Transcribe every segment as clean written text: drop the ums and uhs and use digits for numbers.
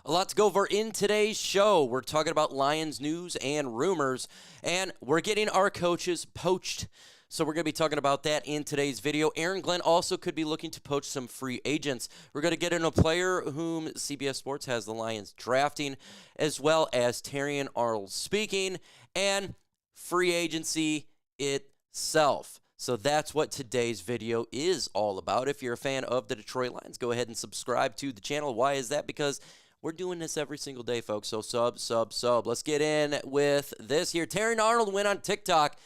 A lot to go over in today's show. We're talking about Lions news and rumors, and we're getting our coaches poached. So we're going to be talking about that in today's video. Aaron Glenn also could be looking to poach some free agents. We're going to get in a player whom CBS Sports has the Lions drafting, as well as Teran Arnold speaking, and free agency itself. So that's what today's video is all about. If you're a fan of the Detroit Lions, go ahead and subscribe to the channel. Why is that? Because we're doing this every single day, folks. So sub. Let's get in with this here. Teran Arnold went on TikTok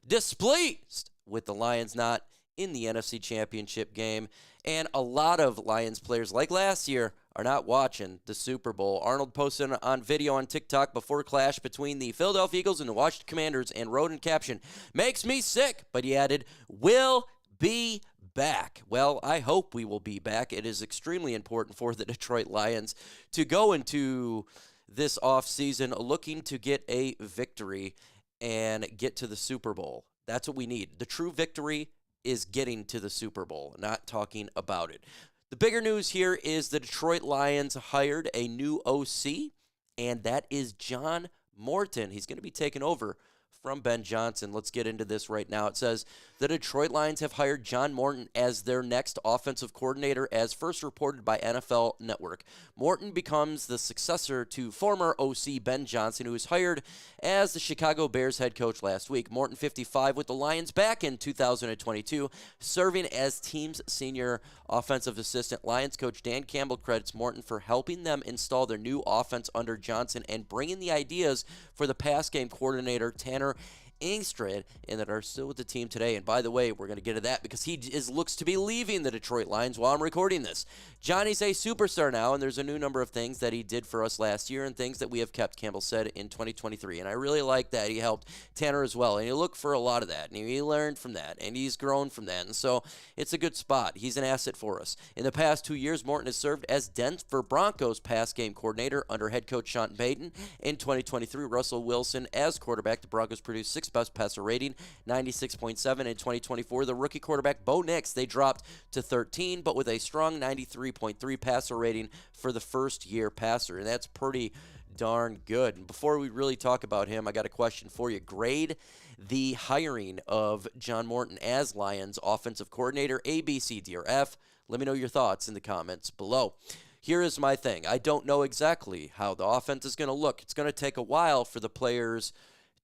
displeased with the Lions not in the NFC Championship game. And a lot of Lions players, like last year, are not watching the Super Bowl. Arnold posted on video on TikTok before clash between the Philadelphia Eagles and the Washington Commanders and wrote in caption, "Makes me sick," but he added, "Will be back." Well, I hope we will be back. It is extremely important for the Detroit Lions to go into this offseason looking to get a victory and get to the Super Bowl. That's what we need. The true victory is getting to the Super Bowl, not talking about it. The bigger news here is the Detroit Lions hired a new OC, and that is John Morton. He's going to be taking over from Ben Johnson. Let's get into this right now. It says the Detroit Lions have hired John Morton as their next offensive coordinator, as first reported by NFL Network. Morton becomes the successor to former OC Ben Johnson, who was hired as the Chicago Bears head coach last week. Morton, 55, with the Lions back in 2022, serving as team's senior offensive assistant. Lions coach Dan Campbell credits Morton for helping them install their new offense under Johnson and bringing the ideas for the pass game coordinator Teran Arnold, and that are still with the team today. And by the way, we're going to get to that because he looks to be leaving the Detroit Lions while I'm recording this. Johnny's a superstar now, and there's a new number of things that he did for us last year and things that we have kept, Campbell said, in 2023. And I really like that. He helped Tanner as well, and he looked for a lot of that, and he learned from that, and he's grown from that. And so it's a good spot. He's an asset for us. In the past 2 years, Morton has served as Denver Broncos pass game coordinator under head coach Sean Payton. In 2023, Russell Wilson as quarterback. The Broncos produced sixth best passer rating, 96.7. In 2024, the rookie quarterback Bo Nix, they dropped to 13, but with a strong 93.3 passer rating for the first-year passer, and that's pretty darn good. And before we really talk about him, I got a question for you. Grade the hiring of John Morton as Lions offensive coordinator, A, B, C, D, or F. Let me know your thoughts in the comments below. Here is my thing. I don't know exactly how the offense is going to look. It's going to take a while for the players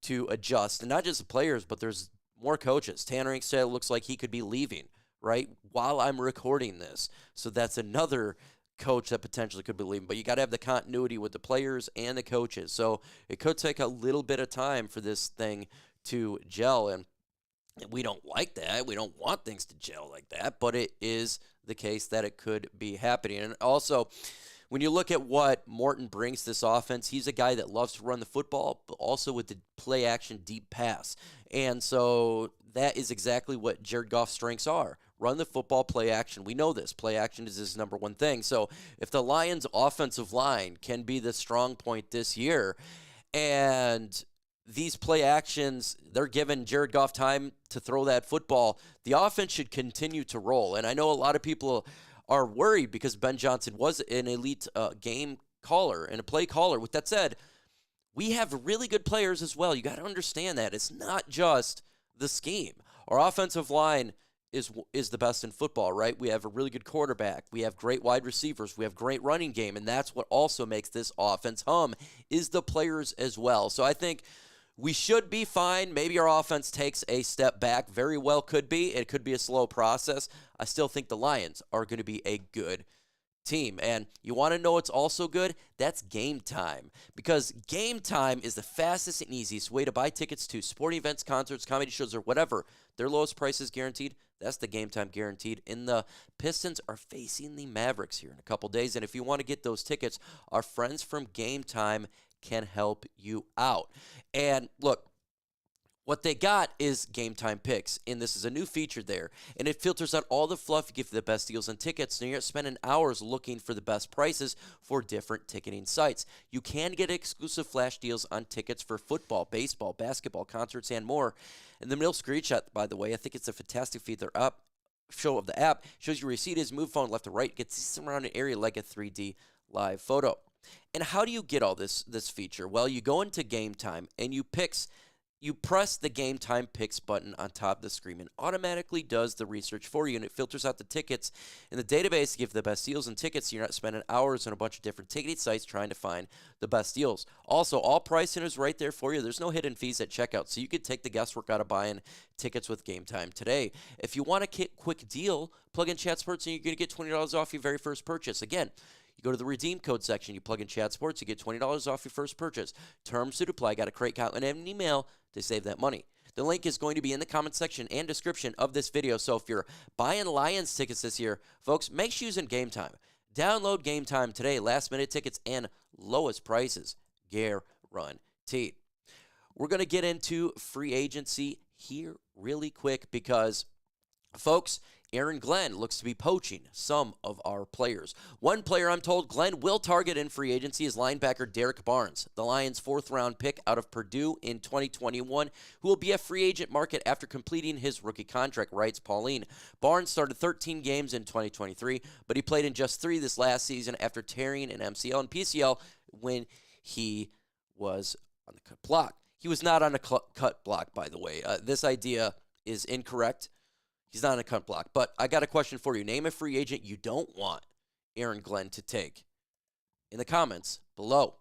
to adjust. And not just the players, but there's more coaches. Teran Arnold looks like he could be leaving, right, while I'm recording this. So that's another coach that potentially could be leaving. But you got to have the continuity with the players and the coaches. So it could take a little bit of time for this thing to gel. And we don't like that. We don't want things to gel like that. But it is the case that it could be happening. And also, when you look at what Morton brings to this offense, he's a guy that loves to run the football, but also with the play-action deep pass. And so that is exactly what Jared Goff's strengths are. Run the football, play action. We know this. Play action is his number one thing. So if the Lions' offensive line can be the strong point this year, and these play actions, they're giving Jared Goff time to throw that football, the offense should continue to roll. And I know a lot of people are worried because Ben Johnson was an elite game caller and a play caller. With that said, we have really good players as well. You got to understand that. It's not just the scheme. Our offensive line is the best in football, right? We have a really good quarterback. We have great wide receivers. We have great running game, and that's what also makes this offense hum, is the players as well. So I think we should be fine. Maybe our offense takes a step back. Very well could be. It could be a slow process. I still think the Lions are going to be a good team. And you want to know what's also good? That's GameTime. Because GameTime is the fastest and easiest way to buy tickets to sporting events, concerts, comedy shows, or whatever. Their lowest price is guaranteed. That's the GameTime guaranteed. And the Pistons are facing the Mavericks here in a couple days. And if you want to get those tickets, our friends from GameTime can help you out. And look, what they got is GameTime Picks, and this is a new feature there, and it filters out all the fluff to give you the best deals on tickets, and you're spending hours looking for the best prices for different ticketing sites. You can get exclusive flash deals on tickets for football, baseball, basketball, concerts, and more. And the middle screenshot, by the way, I think it's a fantastic feature show of the app, shows your receipt is move phone left to right, gets the surrounding area like a 3D live photo. And how do you get all this feature? Well, you go into GameTime and you press the GameTime Picks button on top of the screen, and automatically does the research for you, and it filters out the tickets in the database to give the best deals and tickets, so you're not spending hours on a bunch of different ticketing sites trying to find the best deals. Also, all pricing is right there for you. There's no hidden fees at checkout, so you could take the guesswork out of buying tickets with GameTime today. If you want a quick deal, plug in Chat Sports, and you're going to get $20 off your very first purchase. Again, you go to the redeem code section, you plug in Chat Sports, you get $20 off your first purchase. Terms to apply. Got to create account and have an email to save that money. The link is going to be in the comment section and description of this video. So if you're buying Lions tickets this year, folks, make sure you're using GameTime. Download GameTime today. Last minute tickets and lowest prices guaranteed. We're going to get into free agency here really quick because, folks, Aaron Glenn looks to be poaching some of our players. One player I'm told Glenn will target in free agency is linebacker Derrick Barnes, the Lions' 4th-round pick out of Purdue in 2021, who will be a free agent market after completing his rookie contract, writes Pauline. Barnes started 13 games in 2023, but he played in just 3 this last season after tearing an MCL and PCL when he was on the cut block. He was not on a cut block, by the way. This idea is incorrect. He's not on a cut block. But I got a question for you. Name a free agent you don't want Aaron Glenn to take in the comments below.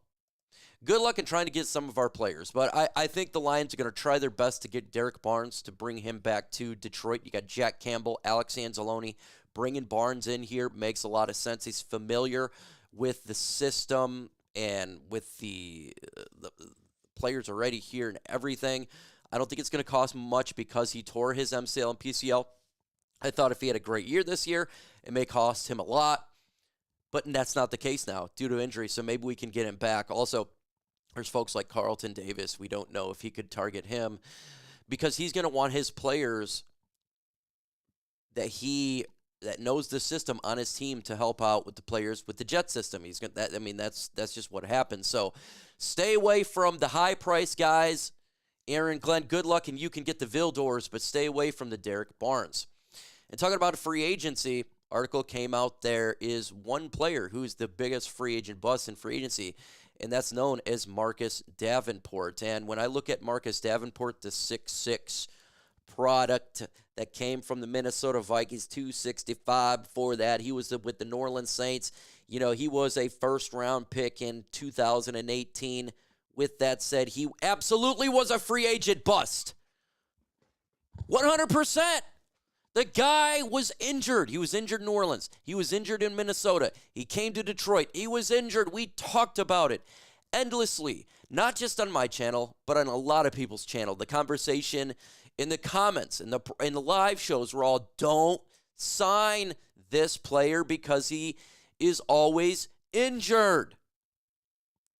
Good luck in trying to get some of our players. But I think the Lions are going to try their best to get Derrick Barnes to bring him back to Detroit. You got Jack Campbell, Alex Anzalone. Bringing Barnes in here makes a lot of sense. He's familiar with the system and with the players already here and everything. I don't think it's going to cost much because he tore his MCL and PCL. I thought if he had a great year this year, it may cost him a lot, but that's not the case now due to injury, so maybe we can get him back. Also, there's folks like Carlton Davis. We don't know if he could target him because he's going to want his players that knows the system on his team to help out with the players with the jet system. He's going that. I mean, that's just what happens. So stay away from the high price guys. Aaron Glenn, good luck, and you can get the Vildors, but stay away from the Derrick Barnes. And talking about a free agency, article came out, there is one player who's the biggest free agent bust in free agency, and that's known as Marcus Davenport. And when I look at Marcus Davenport, the 6'6" product that came from the Minnesota Vikings, 265 before that, he was with the New Orleans Saints. You know, he was a first-round pick in 2018. With that said, he absolutely was a free agent bust. 100%. The guy was injured. He was injured in New Orleans. He was injured in Minnesota. He came to Detroit. He was injured. We talked about it endlessly, not just on my channel, but on a lot of people's channel. The conversation in the comments, in the live shows were all, don't sign this player because he is always injured.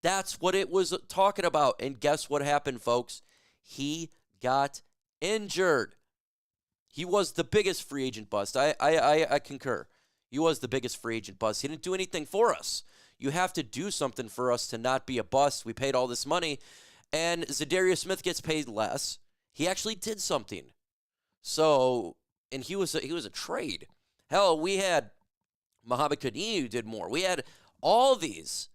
That's what it was talking about. And guess what happened, folks? He got injured. He was the biggest free agent bust. I concur. He was the biggest free agent bust. He didn't do anything for us. You have to do something for us to not be a bust. We paid all this money, and Zadarius Smith gets paid less. He actually did something. So, and he was a trade. Hell, we had Muhammed who did more. We had all these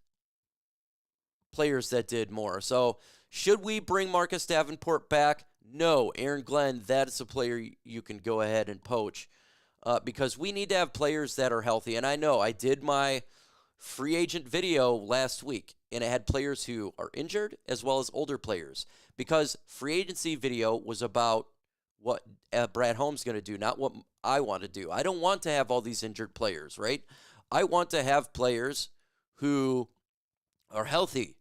players that did more. So, should we bring Marcus Davenport back? No. Aaron Glenn, that is a player you can go ahead and poach because we need to have players that are healthy. And I know I did my free agent video last week, and it had players who are injured as well as older players because free agency video was about what Brad Holmes is going to do, not what I want to do. I don't want to have all these injured players, right? I want to have players who are healthy.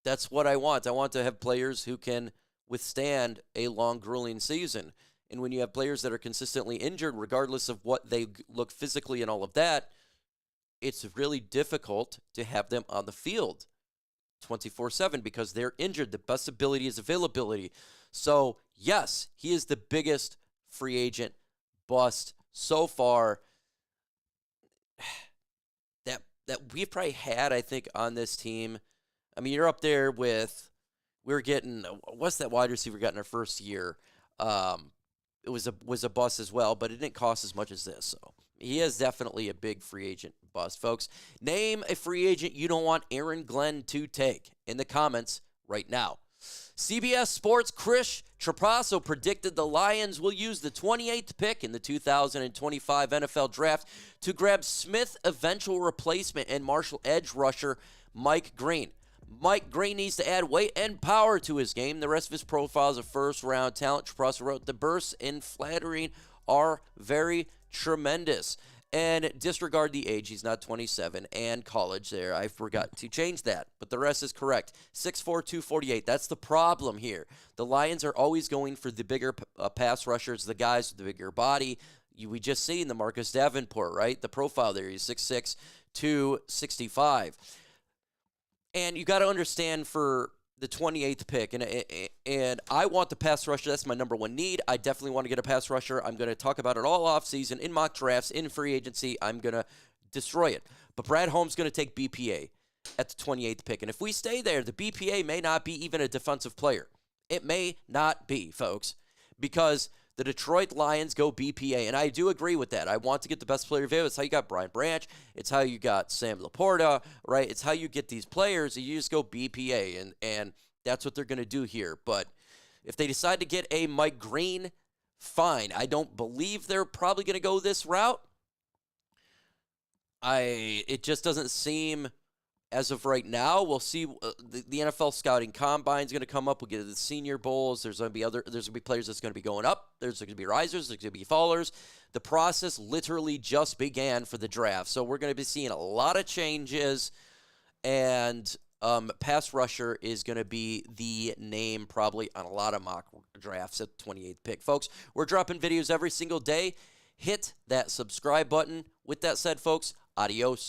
That's what I want. I want to have players who can withstand a long, grueling season. And when you have players that are consistently injured, regardless of what they look physically and all of that, it's really difficult to have them on the field 24/7 because they're injured. The best ability is availability. So, yes, he is the biggest free agent bust so far that we've probably had, I think, on this team. I mean, you're up there with, we're getting, what's that wide receiver got in our first year? It was a bust as well, but it didn't cost as much as this. So he is definitely a big free agent bust, folks. Name a free agent you don't want Aaron Glenn to take in the comments right now. CBS Sports' Chris Trapasso predicted the Lions will use the 28th pick in the 2025 NFL Draft to grab Smith's eventual replacement and Marshall edge rusher Mike Green. Mike Green needs to add weight and power to his game. The rest of his profile is a first-round talent. Trapasso wrote, the bursts and flattering are very tremendous. And disregard the age. He's not 27. And college there. I forgot to change that. But the rest is correct. 6'4", 248. That's the problem here. The Lions are always going for the bigger pass rushers, the guys with the bigger body. We just seen the Marcus Davenport, right? The profile there. He's 6'6", 265. And you got to understand for the 28th pick, and I want the pass rusher. That's my number one need. I definitely want to get a pass rusher. I'm going to talk about it all offseason, in mock drafts, in free agency. I'm going to destroy it. But Brad Holmes is going to take BPA at the 28th pick. And if we stay there, the BPA may not be even a defensive player. It may not be, folks, because the Detroit Lions go BPA, and I do agree with that. I want to get the best player available. It's how you got Brian Branch. It's how you got Sam Laporta, right? It's how you get these players. You just go BPA, and that's what they're going to do here. But if they decide to get a Mike Green, fine. I don't believe they're probably going to go this route. It just doesn't seem as of right now. We'll see. The NFL scouting combine is going to come up. We'll get to the Senior Bowls. There's going to be players that's going to be going up. There's going to be risers. There's going to be fallers. The process literally just began for the draft. So we're going to be seeing a lot of changes, and pass rusher is going to be the name probably on a lot of mock drafts at the 28th pick. Folks, we're dropping videos every single day. Hit that subscribe button. With that said, folks, adios.